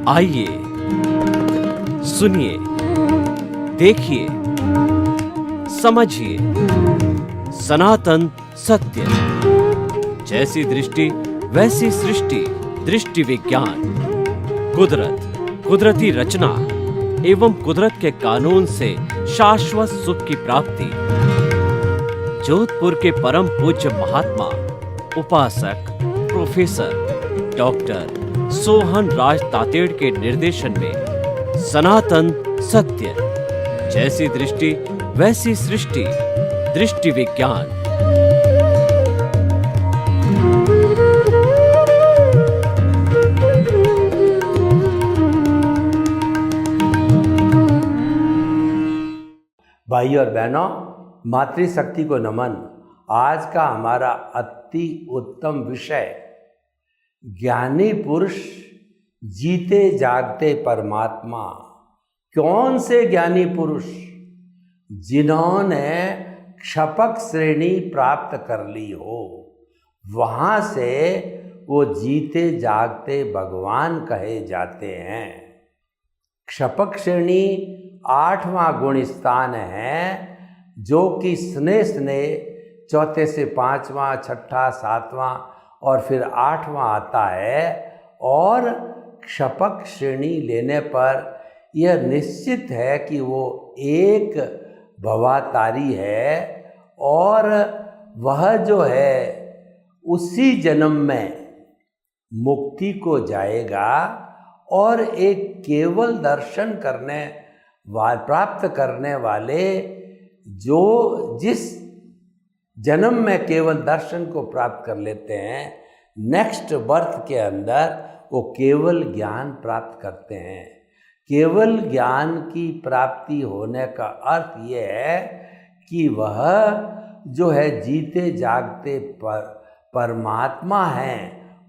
आइए सुनिए, देखिए, समझिए सनातन सत्य। जैसी दृष्टि वैसी सृष्टि, दृष्टि विज्ञान। कुदरत, कुदरती रचना एवं कुदरत के कानून से शाश्वत सुख की प्राप्ति। जोधपुर के परम पूज्य महात्मा उपासक प्रोफेसर डॉक्टर सोहन राज तातेड़ के निर्देशन में सनातन सत्य। जैसी दृष्टि वैसी सृष्टि, दृष्टि विज्ञान। भाई और बहनों, मातृशक्ति को नमन। आज का हमारा अति उत्तम विषय ज्ञानी पुरुष, जीते जागते परमात्मा। कौन से ज्ञानी पुरुष? जिन्होंने क्षपक श्रेणी प्राप्त कर ली हो, वहाँ से वो जीते जागते भगवान कहे जाते हैं। क्षपक श्रेणी 8वां गुण स्थान है, जो कि स्नेह स्नेह 4 से 5वां, 6, 7वां और फिर 8वां आता है। और क्षपक श्रेणी लेने पर यह निश्चित है कि वो एक भवातारी है और वह जो है उसी जन्म में मुक्ति को जाएगा और एक केवल दर्शन करने प्राप्त करने वाले, जो जिस जन्म में केवल दर्शन को प्राप्त कर लेते हैं, नेक्स्ट बर्थ के अंदर वो केवल ज्ञान प्राप्त करते हैं। केवल ज्ञान की प्राप्ति होने का अर्थ ये है कि वह जो है जीते जागते परमात्मा हैं।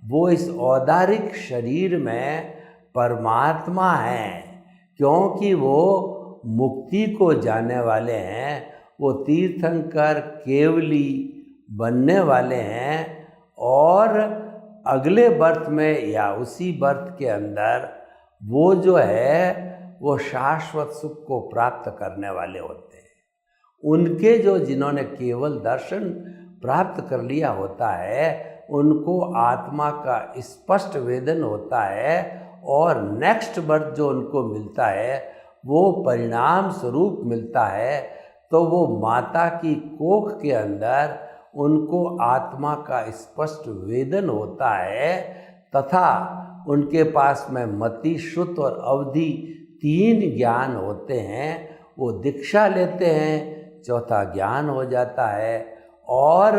वो इस औदारिक शरीर में परमात्मा हैं, क्योंकि वो मुक्ति को जाने वाले हैं। वो तीर्थंकर केवली बनने वाले हैं और अगले बर्थ में या उसी बर्थ के अंदर वो जो है वो शाश्वत सुख को प्राप्त करने वाले होते हैं। उनके जो जिन्होंने केवल दर्शन प्राप्त कर लिया होता है, उनको आत्मा का स्पष्ट वेदन होता है और नेक्स्ट बर्थ जो उनको मिलता है वो परिणाम स्वरूप मिलता है। तो वो माता की कोख के अंदर उनको आत्मा का स्पष्ट वेदन होता है तथा उनके पास में मति, श्रुत और अवधि 3 ज्ञान होते हैं। वो दीक्षा लेते हैं, चौथा ज्ञान हो जाता है और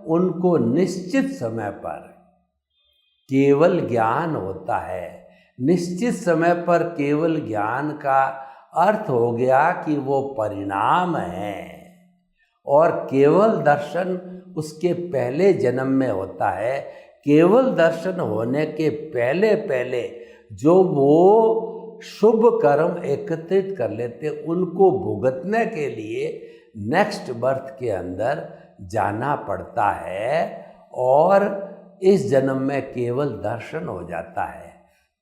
उनको निश्चित समय पर केवल ज्ञान होता है। निश्चित समय पर केवल ज्ञान का अर्थ हो गया कि वो परिणाम है और केवल दर्शन उसके पहले जन्म में होता है। केवल दर्शन होने के पहले पहले जो वो शुभ कर्म एकत्रित कर लेते, उनको भुगतने के लिए नेक्स्ट बर्थ के अंदर जाना पड़ता है और इस जन्म में केवल दर्शन हो जाता है।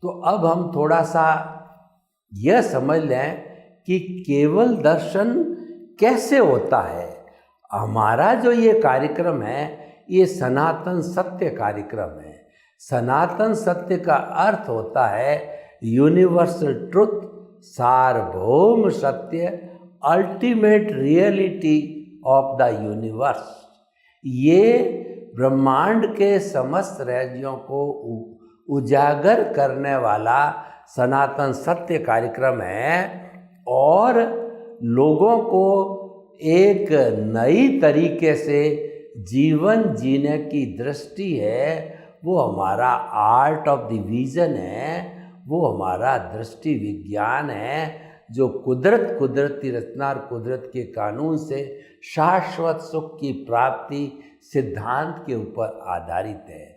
तो अब हम थोड़ा सा यह समझ लें कि केवल दर्शन कैसे होता है। हमारा जो ये कार्यक्रम है, ये सनातन सत्य कार्यक्रम है। सनातन सत्य का अर्थ होता है यूनिवर्सल ट्रुथ, सार्वभौम सत्य, ultimate reality of the universe. ये ब्रह्मांड के समस्त राज्यों को उजागर करने वाला सनातन सत्य कार्यक्रम है और लोगों को एक नई तरीके से जीवन जीने की दृष्टि है। वो हमारा आर्ट ऑफ द विजन है, वो हमारा दृष्टि विज्ञान है, जो कुदरत, कुदरती रचना और कुदरत के कानून से शाश्वत सुख की प्राप्ति सिद्धांत के ऊपर आधारित है।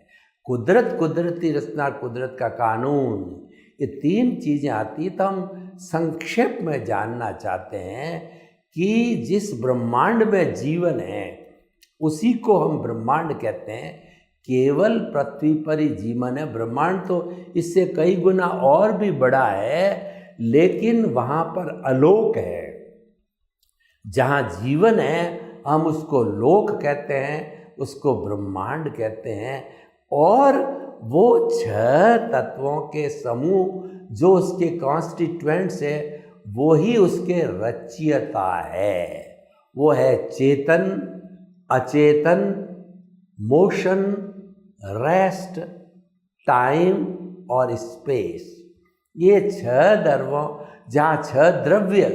कुदरत, कुदरती रचना, कुदरत का कानून, ये 3 चीज़ें आती। तो हम संक्षेप में जानना चाहते हैं कि जिस ब्रह्मांड में जीवन है उसी को हम ब्रह्मांड कहते हैं। केवल पृथ्वी पर ही जीवन है। ब्रह्मांड तो इससे कई गुना और भी बड़ा है, लेकिन वहाँ पर अलोक है। जहाँ जीवन है हम उसको लोक कहते हैं, उसको ब्रह्मांड कहते हैं। और वो 6 तत्वों के समूह जो उसके कॉन्स्टिट्यूएंट्स है, वो ही उसके रचयिता है। वो है चेतन, अचेतन, मोशन, रेस्ट, टाइम और स्पेस। ये 6 द्रव्यों, जहाँ 6 द्रव्य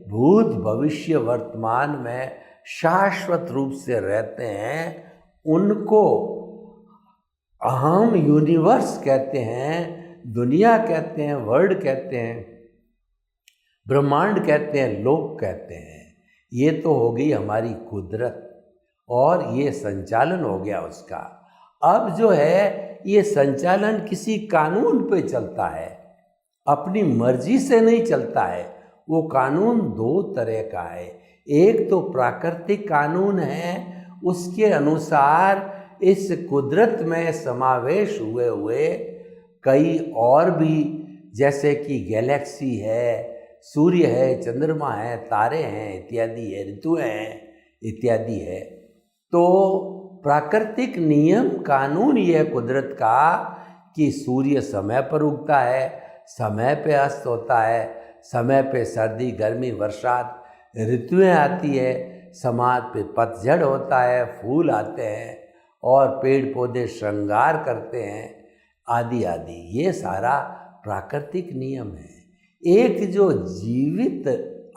भूत भविष्य वर्तमान में शाश्वत रूप से रहते हैं, उनको हम यूनिवर्स कहते हैं, दुनिया कहते हैं, वर्ल्ड कहते हैं, ब्रह्मांड कहते हैं, लोक कहते हैं। ये तो हो गई हमारी कुदरत और ये संचालन हो गया उसका। अब जो है ये संचालन किसी कानून पे चलता है, अपनी मर्जी से नहीं चलता है। वो कानून 2 तरह का है। एक तो प्राकृतिक कानून है, उसके अनुसार इस कुदरत में समावेश हुए कई और भी, जैसे कि गैलेक्सी है, सूर्य है, चंद्रमा है, तारे हैं इत्यादि है, ऋतुएं हैं इत्यादि है। तो प्राकृतिक नियम कानून ये कुदरत का कि सूर्य समय पर उगता है, समय पे अस्त होता है, समय पे सर्दी गर्मी बरसात ऋतुएं आती है, समाज पे पतझड़ होता है, फूल आते हैं और पेड़ पौधे श्रृंगार करते हैं, आदि आदि। ये सारा प्राकृतिक नियम है। एक जो जीवित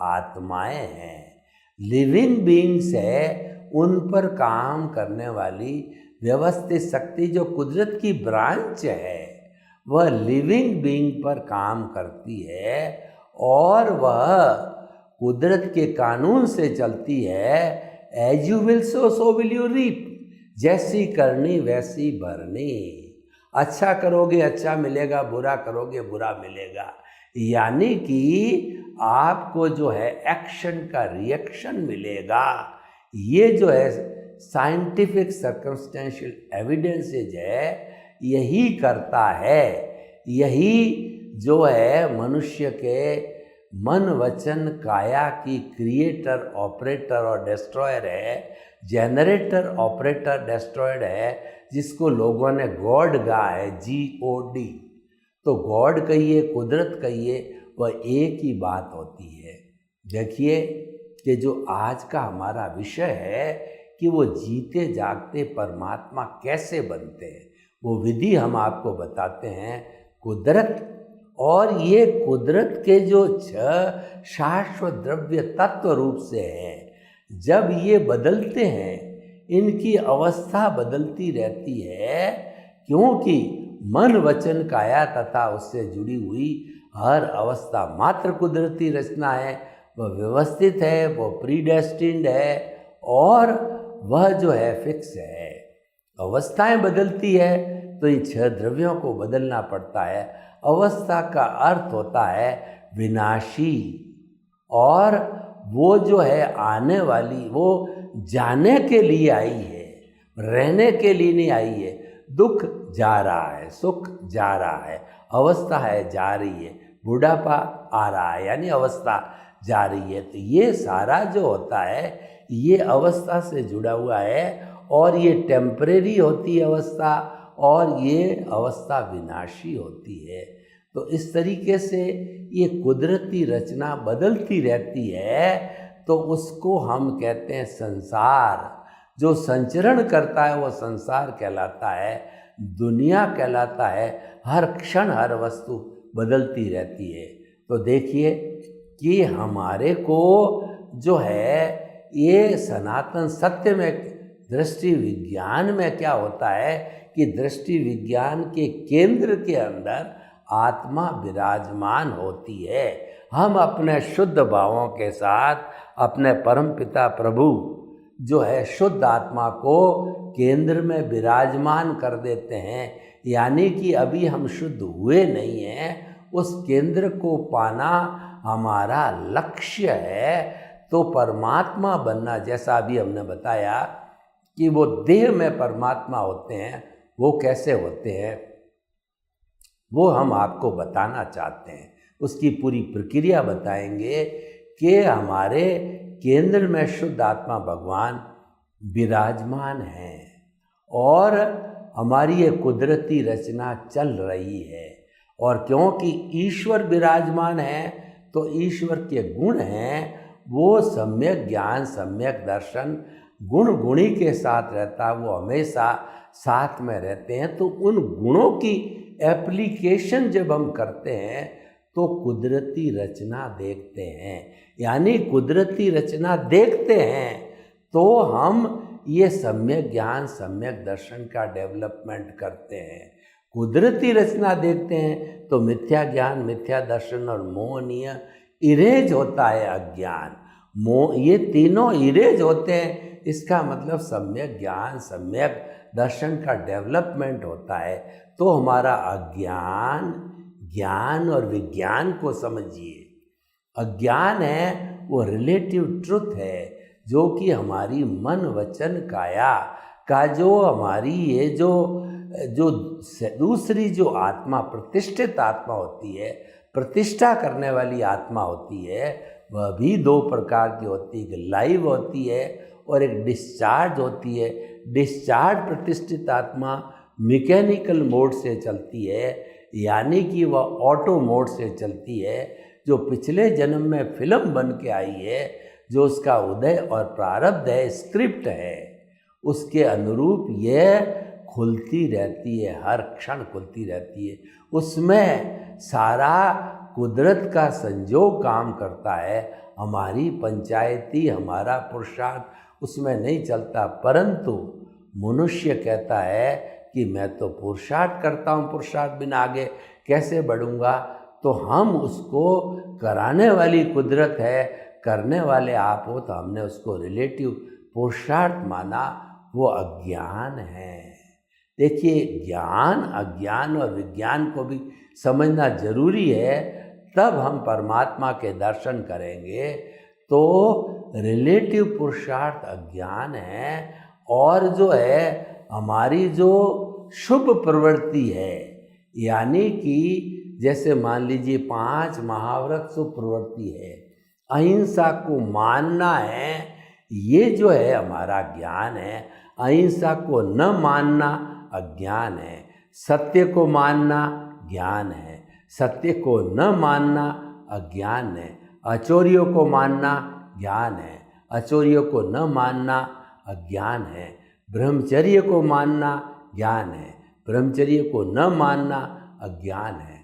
आत्माएं हैं, लिविंग बीइंग्स है, उन पर काम करने वाली व्यवस्थित शक्ति जो कुदरत की ब्रांच है, वह लिविंग बीइंग पर काम करती है और वह कुदरत के कानून से चलती है। As you will sow will you reap, जैसी करनी वैसी भरनी। अच्छा करोगे अच्छा मिलेगा, बुरा करोगे बुरा मिलेगा। यानी कि आपको जो है एक्शन का रिएक्शन मिलेगा। ये जो है साइंटिफिक सर्कमस्टेंशियल एविडेंसेज है, यही करता है। यही जो है मनुष्य के मन वचन काया की क्रिएटर ऑपरेटर और डिस्ट्रॉयर है, जनरेटर ऑपरेटर डिस्ट्रॉयड है, जिसको लोगों ने गॉड कहा है, GOD। तो गॉड कहिए कुदरत कहिए, वह एक ही बात होती है। देखिए कि जो आज का हमारा विषय है कि वो जीते जागते परमात्मा कैसे बनते हैं, वो विधि हम आपको बताते हैं। कुदरत, और ये कुदरत के जो 6 शाश्वत द्रव्य तत्व रूप से हैं, जब ये बदलते हैं, इनकी अवस्था बदलती रहती है, क्योंकि मन वचन काया तथा उससे जुड़ी हुई हर अवस्था मात्र कुदरती रचना है। वह व्यवस्थित है, वह प्रीडेस्टिन्ड है और वह जो है फिक्स है। अवस्थाएं बदलती है तो इन 6 द्रव्यों को बदलना पड़ता है। अवस्था का अर्थ होता है विनाशी, और वो जो है आने वाली, वो जाने के लिए आई है, रहने के लिए नहीं आई है। दुख जा रहा है, सुख जा रहा है, अवस्था है जा रही है, बुढ़ापा आ रहा है, यानी अवस्था जा रही है। तो ये सारा जो होता है ये अवस्था से जुड़ा हुआ है, और ये टेम्परेरी होती है अवस्था, और ये अवस्था विनाशी होती है। तो इस तरीके से ये कुदरती रचना बदलती रहती है, तो उसको हम कहते हैं संसार। जो संचरण करता है वो संसार कहलाता है, दुनिया कहलाता है। हर क्षण हर वस्तु बदलती रहती है। तो देखिए कि हमारे को जो है ये सनातन सत्य में, दृष्टि विज्ञान में क्या होता है कि दृष्टि विज्ञान के केंद्र के अंदर आत्मा विराजमान होती है। हम अपने शुद्ध भावों के साथ अपने परमपिता प्रभु जो है शुद्ध आत्मा को केंद्र में विराजमान कर देते हैं। यानी कि अभी हम शुद्ध हुए नहीं हैं, उस केंद्र को पाना हमारा लक्ष्य है। तो परमात्मा बनना, जैसा अभी हमने बताया कि वो देह में परमात्मा होते हैं, वो कैसे होते हैं वो हम आपको बताना चाहते हैं। उसकी पूरी प्रक्रिया बताएंगे कि हमारे केंद्र में शुद्ध आत्मा भगवान विराजमान हैं और हमारी ये कुदरती रचना चल रही है। और क्योंकि ईश्वर विराजमान है तो ईश्वर के गुण हैं, वो सम्यक ज्ञान सम्यक दर्शन गुण गुणी के साथ रहता है, वो हमेशा साथ में रहते हैं। तो उन गुणों की एप्लीकेशन जब हम करते हैं तो कुदरती रचना देखते हैं, यानी कुदरती रचना देखते हैं तो हम ये सम्यक ज्ञान सम्यक दर्शन का डेवलपमेंट करते हैं। कुदरती रचना देखते हैं तो मिथ्या ज्ञान मिथ्या दर्शन और मोहनीय इरेज होता है अज्ञान, मोह, ये तीनों इरेज होते हैं। इसका मतलब सम्यक ज्ञान सम्यक दर्शन का डेवलपमेंट होता है। तो हमारा अज्ञान ज्ञान और विज्ञान को समझिए। अज्ञान है वो रिलेटिव ट्रुथ है जो कि हमारी मन वचन काया का जो हमारी ये जो दूसरी जो आत्मा प्रतिष्ठित आत्मा होती है, प्रतिष्ठा करने वाली आत्मा होती है, वह भी दो प्रकार की होती है। एक लाइव होती है और एक डिस्चार्ज होती है। डिस्चार्ज प्रतिष्ठित आत्मा मैकेनिकल मोड से चलती है, यानी कि वह ऑटो मोड से चलती है, जो पिछले जन्म में फिल्म बन के आई है, जो उसका उदय और प्रारब्ध है, स्क्रिप्ट है, उसके अनुरूप यह खुलती रहती है, हर क्षण खुलती रहती है। उसमें सारा कुदरत का संजोग काम करता है। हमारी पंचायती हमारा पुरुषार्थ उसमें नहीं चलता, परंतु मनुष्य कहता है कि मैं तो पुरुषार्थ करता हूँ, पुरुषार्थ बिना आगे कैसे बढ़ूँगा। तो हम उसको कराने वाली कुदरत है, करने वाले आप हो, तो हमने उसको रिलेटिव पुरुषार्थ माना, वो अज्ञान है। देखिए, ज्ञान अज्ञान और विज्ञान को भी समझना जरूरी है, तब हम परमात्मा के दर्शन करेंगे। तो रिलेटिव पुरुषार्थ अज्ञान है और जो है हमारी जो शुभ प्रवृत्ति है, यानी कि जैसे मान लीजिए 5 महाव्रत शुभ प्रवृत्ति है, अहिंसा को मानना है, ये जो है हमारा ज्ञान है। अहिंसा को न मानना अज्ञान है, सत्य को मानना ज्ञान है, सत्य को न मानना अज्ञान है, अचोरियों को मानना ज्ञान है, अचोरियों को न मानना अज्ञान है, ब्रह्मचर्य को मानना ज्ञान है, ब्रह्मचर्य को न मानना अज्ञान है,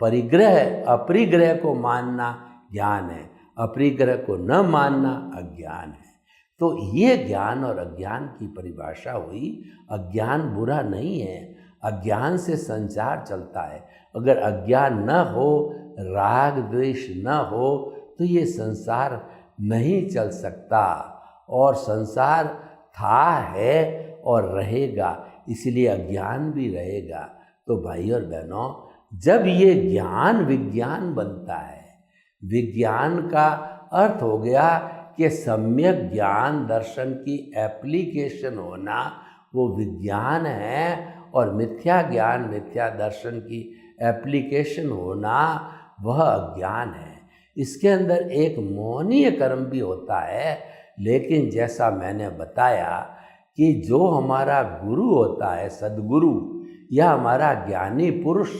परिग्रह अपरिग्रह को मानना ज्ञान है, अपरिग्रह को न मानना अज्ञान है। तो ये ज्ञान और अज्ञान की परिभाषा हुई। अज्ञान बुरा नहीं है, अज्ञान से संसार चलता है। अगर अज्ञान न हो, राग द्वेष न हो, तो ये संसार नहीं चल सकता। और संसार था, है और रहेगा, इसलिए अज्ञान भी रहेगा। तो भाई और बहनों, जब ये ज्ञान विज्ञान बनता है, विज्ञान का अर्थ हो गया कि सम्यक ज्ञान दर्शन की एप्लीकेशन होना, वो विज्ञान है। और मिथ्या ज्ञान मिथ्या दर्शन की एप्लीकेशन होना, वह अज्ञान है। इसके अंदर एक मोहनीय कर्म भी होता है, लेकिन जैसा मैंने बताया कि जो हमारा गुरु होता है, सद्गुरु या हमारा ज्ञानी पुरुष,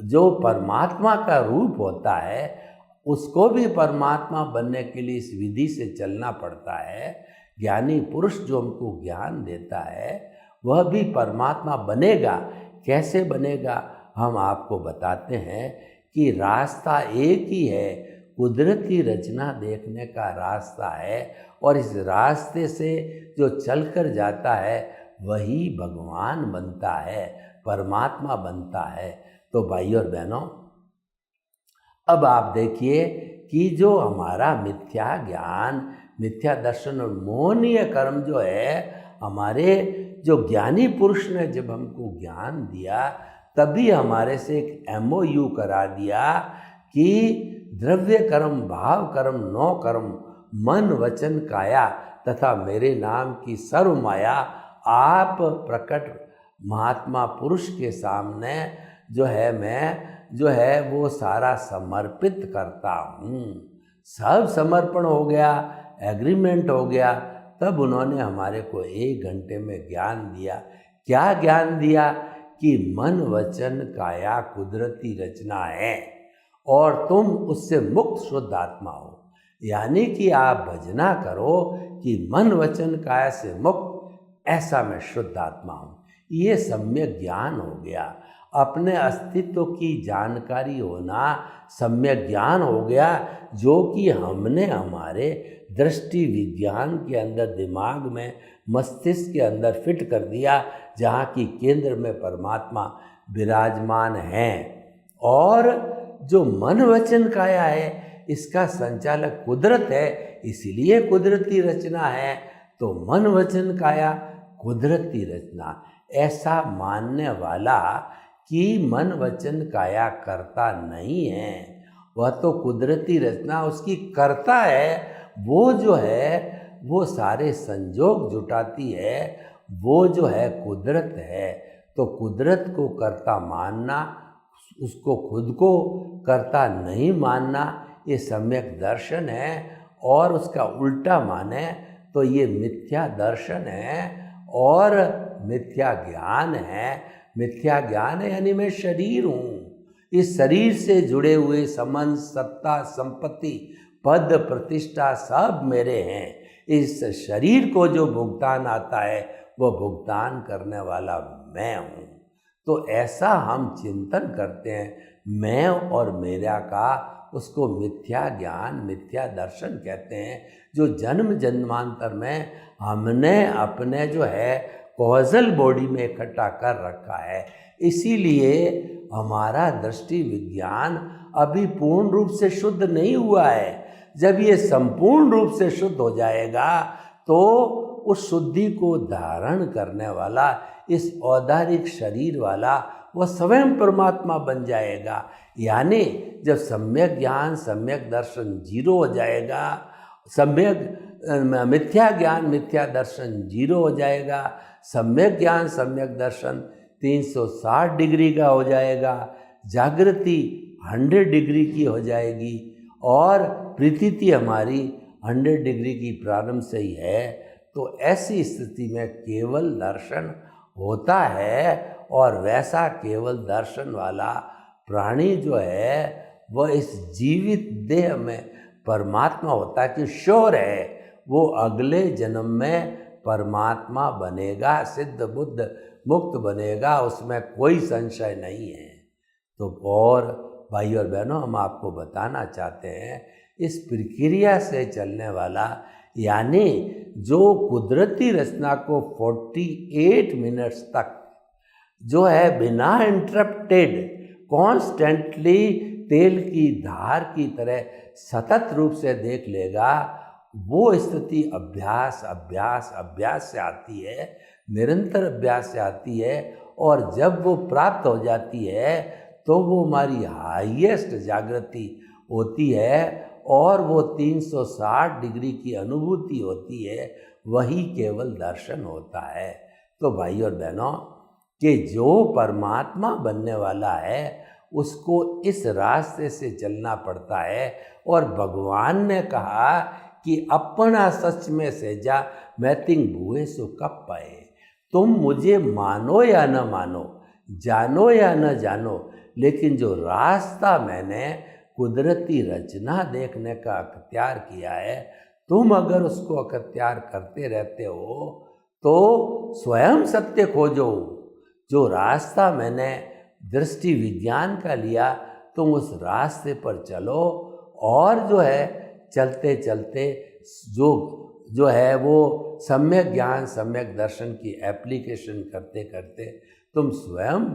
जो परमात्मा का रूप होता है, उसको भी परमात्मा बनने के लिए इस विधि से चलना पड़ता है। ज्ञानी पुरुष जो हमको ज्ञान देता है, वह भी परमात्मा बनेगा। कैसे बनेगा, हम आपको बताते हैं कि रास्ता एक ही है, कुदरती रचना देखने का रास्ता है। और इस रास्ते से जो चलकर जाता है, वही भगवान बनता है, परमात्मा बनता है। तो भाई और बहनों, अब आप देखिए कि जो हमारा मिथ्या ज्ञान मिथ्या दर्शन और मोहनीय कर्म जो है, हमारे जो ज्ञानी पुरुष ने जब हमको ज्ञान दिया, तभी हमारे से एक MOU करा दिया कि द्रव्य कर्म भाव कर्म 9 कर्म मन वचन काया तथा मेरे नाम की सर्व माया आप प्रकट महात्मा पुरुष के सामने जो है मैं जो है वो सारा समर्पित करता हूँ। सब समर्पण हो गया, एग्रीमेंट हो गया, तब उन्होंने हमारे को 1 घंटे में ज्ञान दिया। क्या ज्ञान दिया? कि मन वचन काया कुदरती रचना है और तुम उससे मुक्त शुद्ध आत्मा हो। यानी कि आप भजना करो कि मन वचन काया से मुक्त, ऐसा मैं शुद्ध आत्मा हूँ। ये सम्यक ज्ञान हो गया। अपने अस्तित्व की जानकारी होना सम्यक ज्ञान हो गया, जो कि हमने हमारे दृष्टि विज्ञान के अंदर, दिमाग में, मस्तिष्क के अंदर फिट कर दिया, जहाँ की केंद्र में परमात्मा विराजमान हैं। और जो मन वचन काया है, इसका संचालक कुदरत है, इसलिए कुदरती रचना है। तो मन वचन काया कुदरती रचना, ऐसा मानने वाला कि मन वचन काया करता नहीं है, वह तो कुदरती रचना उसकी करता है। वो जो है वो सारे संजोग जुटाती है, वो जो है कुदरत है। तो कुदरत को कर्ता मानना, उसको खुद को कर्ता नहीं मानना, ये सम्यक दर्शन है। और उसका उल्टा माने तो ये मिथ्या दर्शन है और मिथ्या ज्ञान है। मिथ्या ज्ञान है यानी मैं शरीर हूँ, इस शरीर से जुड़े हुए संबंध, सत्ता, संपत्ति, पद, प्रतिष्ठा सब मेरे हैं। इस शरीर को जो भुगतान आता है वो भुगतान करने वाला मैं हूँ। तो ऐसा हम चिंतन करते हैं, मैं और मेरा का, उसको मिथ्या ज्ञान, मिथ्या दर्शन कहते हैं, जो जन्म जन्मांतर में हमने अपने जो है कॉजल बॉडी में इकट्ठा कर रखा है। इसीलिए हमारा दृष्टि विज्ञान अभी पूर्ण रूप से शुद्ध नहीं हुआ है। जब ये संपूर्ण रूप से शुद्ध हो जाएगा तो उस शुद्धि को धारण करने वाला, इस औदारिक शरीर वाला, वह स्वयं परमात्मा बन जाएगा। यानी जब सम्यक ज्ञान, सम्यक दर्शन जीरो हो जाएगा, सम्यक मिथ्या ज्ञान, मिथ्या दर्शन जीरो हो जाएगा, सम्यक ज्ञान, सम्यक दर्शन 360 डिग्री का हो जाएगा, जागृति 100 डिग्री की हो जाएगी और प्रतीति हमारी 100 डिग्री की प्रारंभ से ही है। तो ऐसी स्थिति में केवल दर्शन होता है और वैसा केवल दर्शन वाला प्राणी जो है वह इस जीवित देह में परमात्मा होता है कि श्योर है वो अगले जन्म में परमात्मा बनेगा, सिद्ध बुद्ध मुक्त बनेगा, उसमें कोई संशय नहीं है। तो और भाई और बहनों, हम आपको बताना चाहते हैं इस प्रक्रिया से चलने वाला, यानी जो कुदरती रचना को 48 मिनट्स तक जो है बिना इंटरप्टेड कॉन्स्टेंटली तेल की धार की तरह सतत रूप से देख लेगा, वो स्थिति अभ्यास अभ्यास अभ्यास से आती है, निरंतर अभ्यास से आती है। और जब वो प्राप्त हो जाती है तो वो हमारी हाईएस्ट जागृति होती है और वो 360 डिग्री की अनुभूति होती है, वही केवल दर्शन होता है। तो भाई और बहनों, कि जो परमात्मा बनने वाला है उसको इस रास्ते से चलना पड़ता है। और भगवान ने कहा कि अपना सच में सेजा मैतिंग भूए सो कब पाए। तुम मुझे मानो या न मानो, जानो या न जानो, लेकिन जो रास्ता मैंने कुदरती रचना देखने का अख्तियार किया है, तुम अगर उसको अख्तियार करते रहते हो तो स्वयं सत्य खोजो। जो रास्ता मैंने दृष्टि विज्ञान का लिया, तुम उस रास्ते पर चलो और जो है चलते चलते जो है वो सम्यक ज्ञान, सम्यक दर्शन की एप्लीकेशन करते करते तुम स्वयं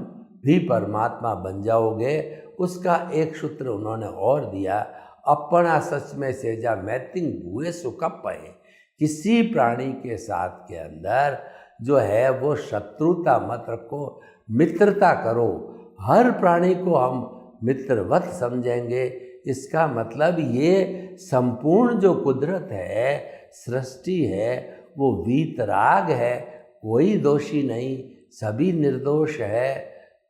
भी परमात्मा बन जाओगे। उसका एक सूत्र उन्होंने और दिया, अपना सच में सेजा मैतिंग भूए सुख पाए। किसी प्राणी के साथ के अंदर जो है वो शत्रुता मत रखो, मित्रता करो। हर प्राणी को हम मित्रवत समझेंगे। इसका मतलब ये संपूर्ण जो कुदरत है, सृष्टि है, वो वीतराग है, कोई दोषी नहीं, सभी निर्दोष है,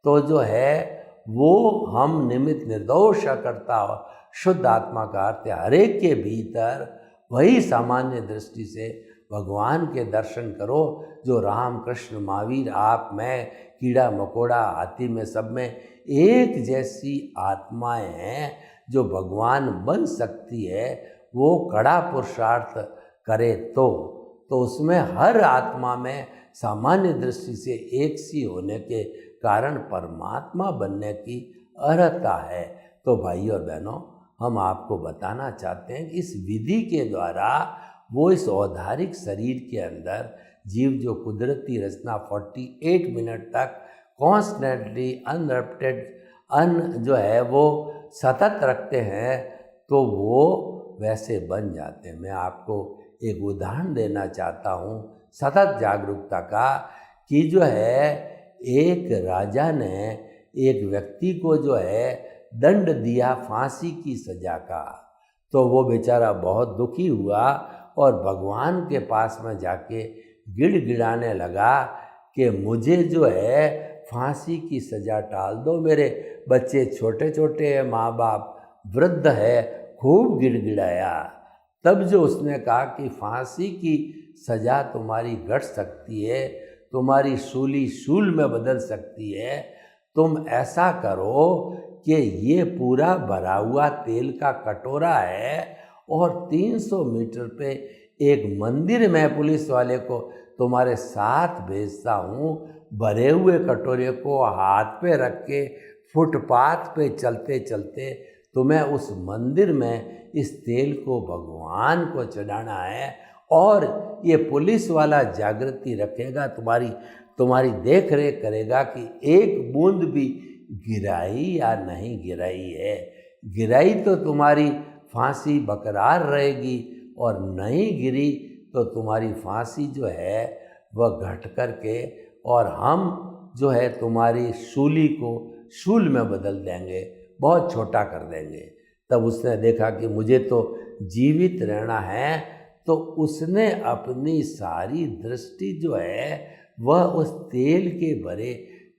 तो जो है वो हम निमित्त निर्दोष करता हो शुद्ध आत्मा का अर्थ है हर एक के भीतर वही सामान्य दृष्टि से भगवान के दर्शन करो जो राम कृष्ण महावीर आप मैं कीड़ा मकोड़ा हाथी में सब में एक जैसी आत्माएं हैं जो भगवान बन सकती है। वो कड़ा पुरुषार्थ करे तो उसमें हर आत्मा में सामान्य दृष्टि से एक सी होने के कारण परमात्मा बनने की अर्हता है। तो भाई और बहनों, हम आपको बताना चाहते हैं कि इस विधि के द्वारा वो इस औधारिक शरीर के अंदर जीव जो कुदरती रचना 48 मिनट तक कॉन्स्टेंटली अनरप्टेड जो है वो सतत रखते हैं, तो वो वैसे बन जाते हैं। मैं आपको एक उदाहरण देना चाहता हूँ सतत जागरूकता का, कि जो है एक राजा ने एक व्यक्ति को जो है दंड दिया फांसी की सजा का, तो वो बेचारा बहुत दुखी हुआ और भगवान के पास में जाके गिड़गिड़ाने लगा कि मुझे जो है फांसी की सजा टाल दो, मेरे बच्चे छोटे छोटे हैं, माँ बाप वृद्ध है। खूब गिड़गिड़ाया। तब जो उसने कहा कि फांसी की सजा तुम्हारी घट सकती है, तुम्हारी सूली शूल में बदल सकती है। तुम ऐसा करो कि ये पूरा भरा हुआ तेल का कटोरा है और 300 मीटर पे एक मंदिर में पुलिस वाले को तुम्हारे साथ भेजता हूँ। भरे हुए कटोरे को हाथ पे रख के फुटपाथ पे चलते चलते तुम्हें उस मंदिर में इस तेल को भगवान को चढ़ाना है और ये पुलिस वाला जागृति रखेगा, तुम्हारी देख रेख करेगा कि एक बूंद भी गिराई या नहीं गिराई है। गिराई तो तुम्हारी फांसी बरकरार रहेगी और नहीं गिरी तो तुम्हारी फांसी जो है वह घट कर के और हम जो है तुम्हारी सूली को शूल में बदल देंगे, बहुत छोटा कर देंगे। तब उसने देखा कि मुझे तो जीवित रहना है, तो उसने अपनी सारी दृष्टि जो है वह उस तेल के भरे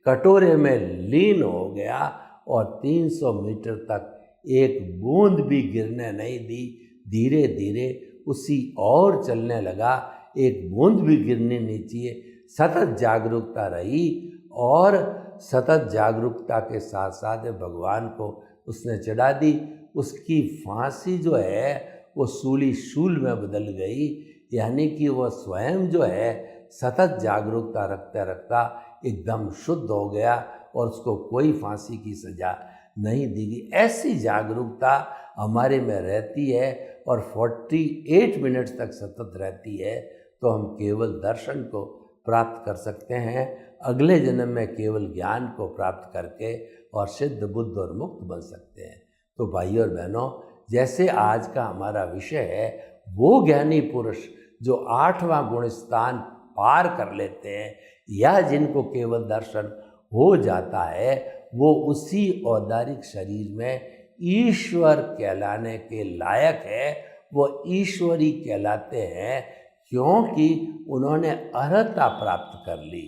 कटोरे में लीन हो गया और 300 मीटर तक एक बूंद भी गिरने नहीं दी। धीरे धीरे उसी और चलने लगा, एक बूंद भी गिरनी नहीं चाहिए। सतत जागरूकता रही और सतत जागरूकता के साथ साथ भगवान को उसने चढ़ा दी। उसकी फांसी जो है वो सूली शूल में बदल गई, यानी कि वह स्वयं जो है सतत जागरूकता रखता रखता एकदम शुद्ध हो गया और उसको कोई फांसी की सजा नहीं दी गई। ऐसी जागरूकता हमारे में रहती है और 48 मिनट तक सतत रहती है, तो हम केवल दर्शन को प्राप्त कर सकते हैं। अगले जन्म में केवल ज्ञान को प्राप्त करके और सिद्ध बुद्ध और मुक्त बन सकते हैं। तो भाइयों और बहनों, जैसे आज का हमारा विषय है, वो ज्ञानी पुरुष जो 8वां गुण स्थान पार कर लेते हैं या जिनको केवल दर्शन हो जाता है, वो उसी औदारिक शरीर में ईश्वर कहलाने के लायक है। वो ईश्वरी कहलाते हैं क्योंकि उन्होंने अर्हता प्राप्त कर ली।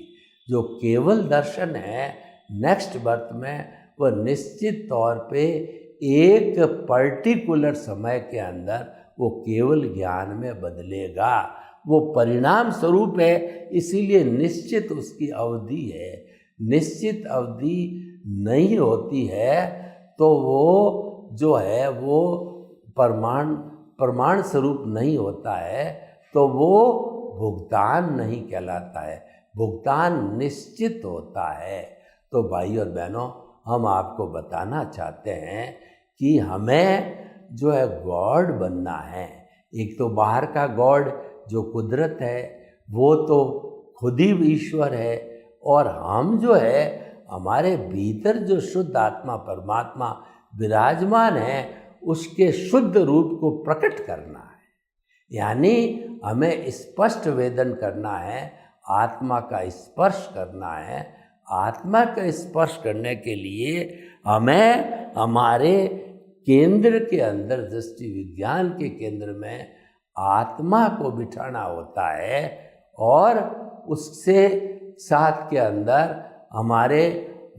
जो केवल दर्शन है, नेक्स्ट बर्थ में वह निश्चित तौर पे एक पर्टिकुलर समय के अंदर वो केवल ज्ञान में बदलेगा। वो परिणाम स्वरूप है, इसीलिए निश्चित उसकी अवधि है। निश्चित अवधि नहीं होती है तो वो जो है वो प्रमाण स्वरूप नहीं होता है, तो वो भुगतान नहीं कहलाता है। भुगतान निश्चित होता है। तो भाई और बहनों, हम आपको बताना चाहते हैं कि हमें जो है गॉड बनना है। एक तो बाहर का गॉड जो कुदरत है, वो तो खुद ही ईश्वर है, और हम जो है हमारे भीतर जो शुद्ध आत्मा परमात्मा विराजमान है, उसके शुद्ध रूप को प्रकट करना है। यानी हमें स्पष्ट वेदन करना है, आत्मा का स्पर्श करना है। आत्मा का स्पर्श करने के लिए हमें हमारे केंद्र के अंदर, दृष्टि विज्ञान के केंद्र में आत्मा को बिठाना होता है और उससे साथ के अंदर हमारे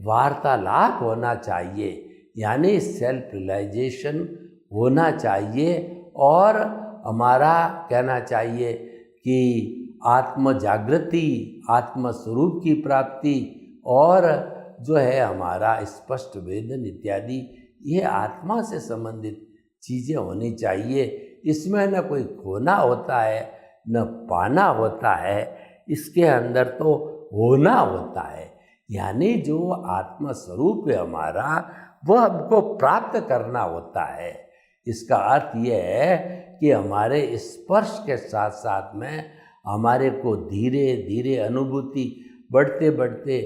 वार्तालाप होना चाहिए, यानी सेल्फ रियलाइजेशन होना चाहिए और हमारा कहना चाहिए कि आत्म जागृति, आत्म स्वरूप की प्राप्ति और जो है हमारा स्पष्ट वेदन इत्यादि, ये आत्मा से संबंधित चीज़ें होनी चाहिए। इसमें न कोई खोना होता है न पाना होता है, इसके अंदर तो होना होता है, यानी जो आत्म स्वरूप है हमारा वह हमको प्राप्त करना होता है। इसका अर्थ यह है कि हमारे स्पर्श के साथ साथ में हमारे को धीरे धीरे अनुभूति बढ़ते बढ़ते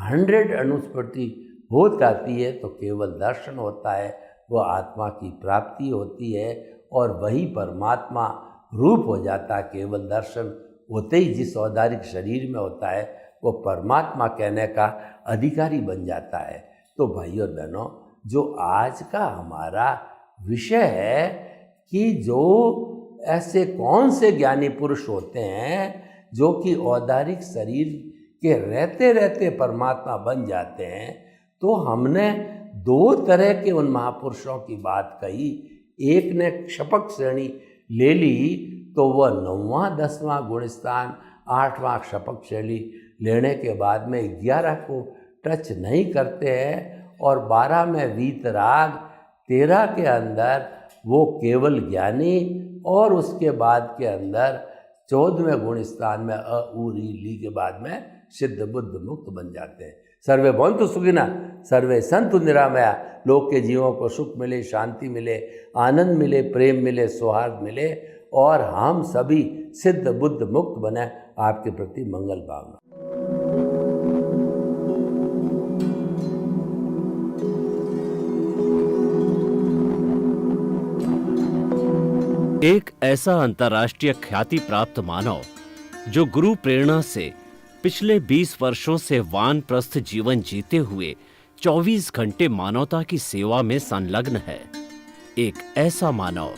100 अनुस्मृति हो जाती है तो केवल दर्शन होता है, वह आत्मा की प्राप्ति होती है और वही परमात्मा रूप हो जाता है। केवल दर्शन होते ही जिस औदारिक शरीर में होता है वो परमात्मा कहने का अधिकारी बन जाता है। तो भाइयों और बहनों, जो आज का हमारा विषय है कि जो ऐसे कौन से ज्ञानी पुरुष होते हैं जो कि औदारिक शरीर के रहते रहते परमात्मा बन जाते हैं, तो हमने 2 तरह के उन महापुरुषों की बात कही। एक ने क्षपक श्रेणी ले ली तो वह 9वां 10वां गुणस्थान 8वां क्षपक श्रेणी लेने के बाद में 11 को टच नहीं करते हैं और 12 में वीतराग, 13 के अंदर वो केवल ज्ञानी और उसके बाद के अंदर 14वें गुण स्थान में अ उ री ली के बाद में सिद्ध बुद्ध मुक्त बन जाते हैं। सर्वे भवन्तु सुखिनः, सर्वे सन्तु निरामया। लोक के जीवों को सुख मिले, शांति मिले, आनंद मिले, प्रेम मिले, सौहार्द मिले और हम सभी सिद्ध बुद्ध मुक्त बने। आपके प्रति मंगल भावना। एक ऐसा अंतर्राष्ट्रीय ख्याति प्राप्त मानव जो गुरु प्रेरणा से पिछले 20 वर्षों से वानप्रस्थ जीवन जीते हुए 24 घंटे मानवता की सेवा में संलग्न है। एक ऐसा मानव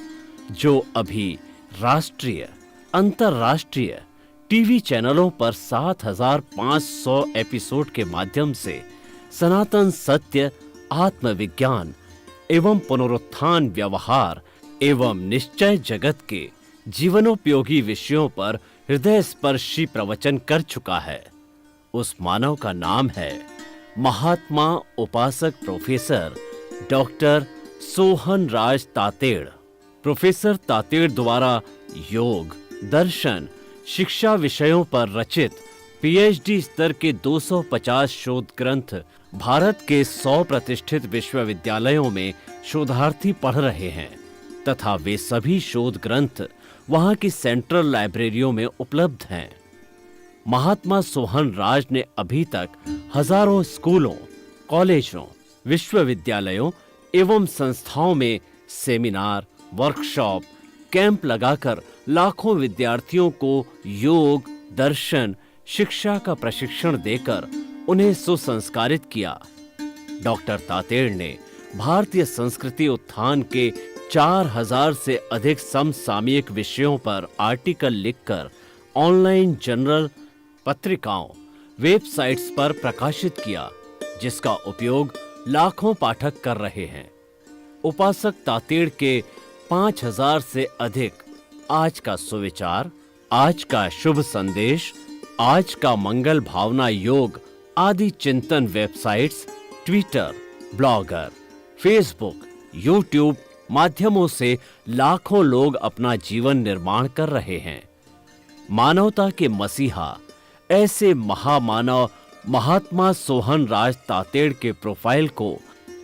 जो अभी राष्ट्रीय, अंतर्राष्ट्रीय टीवी चैनलों पर 7,500 एपिसोड के माध्यम से सनातन सत्य, आत्मविज्ञान एवं पुनरुत्थान, व्यवहार एवं निश्चय जगत के जीवनोपयोगी विषयों पर हृदय स्पर्शी प्रवचन कर चुका है। उस मानव का नाम है महात्मा उपासक प्रोफेसर डॉक्टर सोहन राज तातेड़। प्रोफेसर तातेड़ द्वारा योग, दर्शन, शिक्षा विषयों पर रचित पीएचडी स्तर के 250 शोध ग्रंथ भारत के 100 प्रतिष्ठित विश्वविद्यालयों में शोधार्थी पढ़ रहे हैं तथा वे सभी शोध ग्रंथ वहां की सेंट्रल लाइब्रेरियों में उपलब्ध हैं। महात्मा सोहन राज ने अभी तक हजारों स्कूलों, कॉलेजों, विश्वविद्यालयों एवं संस्थाओं में सेमिनार, वर्कशॉप, कैंप लगाकर लाखों विद्यार्थियों को योग, दर्शन, शिक्षा का प्रशिक्षण देकर उन्हें सुसंस्कारित किया। डॉक्टर तातेड़ ने भारतीय संस्कृति उत्थान के 4000 से अधिक समसामयिक विषयों पर आर्टिकल लिखकर ऑनलाइन जर्नल, पत्रिकाओं, वेबसाइट्स पर प्रकाशित किया, जिसका उपयोग लाखों पाठक कर रहे हैं। उपासक तातेड़ के 5000 से अधिक आज का सुविचार, आज का शुभ संदेश, आज का मंगल भावना योग आदि चिंतन websites, Twitter, blogger, Facebook, YouTube माध्यमों से लाखों लोग अपना जीवन निर्माण कर रहे हैं। मानवता के मसीहा ऐसे महामानव महात्मा सोहन राज तातेड़ के प्रोफाइल को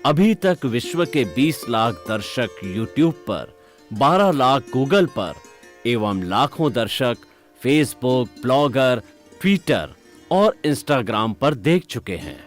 अभी तक विश्व के 20 लाख दर्शक यूट्यूब पर, 12 लाख गूगल पर एवं लाखों दर्शक फेसबुक, ब्लॉगर, ट्विटर और इंस्टाग्राम पर देख चुके हैं।